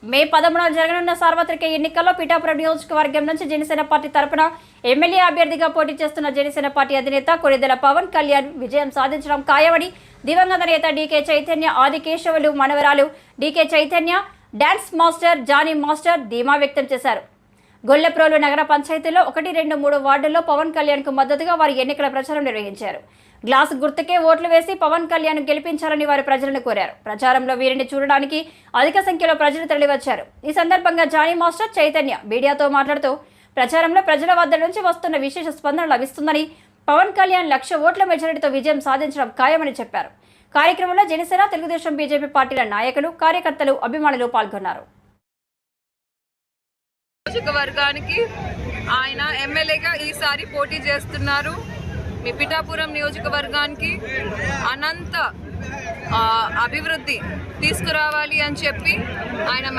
మే 13న జరగనున్న సార్వత్రిక ఎన్నికల్లో పిఠాపురం నియోజకవర్గం నుంచి జనసేన పార్టీ తరపున ఎమ్మెల్యే అభ్యర్థిగా పోటీ చేస్తున్న జనసేన పార్టీ అధినేత కొణిదెల పవన్ కళ్యాణ్ విజయం సాధించడం ఖాయమని దివంగత నేత డీకే చైతన్య ఆదికేశవులు మనవరాలు DK Chaitanya dance master Jani master ధీమా వ్యక్తం చేశారు. గొల్లప్రోలు నగర పంచాయతీలో 1, 2, 3 వార్డుల్లో పవన్ కళ్యాణ్కు మద్దతుగా వారు ఎన్నికల ప్రచారం నిర్వహించారు. గ్లాసు గుర్తుకే ఓట్లు వేసి పవన్ కళ్యాణ్ గెలిపించాలని వారు ప్రజలను కోరారు. ప్రచారంలో వీరిని చూడడానికి అధిక సంఖ్యలో ప్రజలు తరలివచ్చారు. ఈ సందర్భంగా జానీ మాస్టర్ చైతన్య మీడియాతో మాట్లాడుతూ ప్రచారంలో ప్రజల వద్ద నుంచి వస్తున్న విశేష స్పందన లభిస్తుందని, పవన్ కళ్యాణ్ 1,00,000 ఓట్ల మెజారిటీతో విజయం సాధించడం ఖాయమని చెప్పారు. కార్యక్రమంలో జనసేన, తెలుగుదేశం, బీజేపీ పార్టీల నాయకులు, కార్యకర్తలు, అభిమానులు పాల్గొన్నారు. నియోజకవర్గానికి ఆయన ఎమ్మెల్యేగా ఈసారి పోటీ చేస్తున్నారు. మీ పిఠాపురం నియోజకవర్గానికి అనంత అభివృద్ధి తీసుకురావాలి అని చెప్పి ఆయన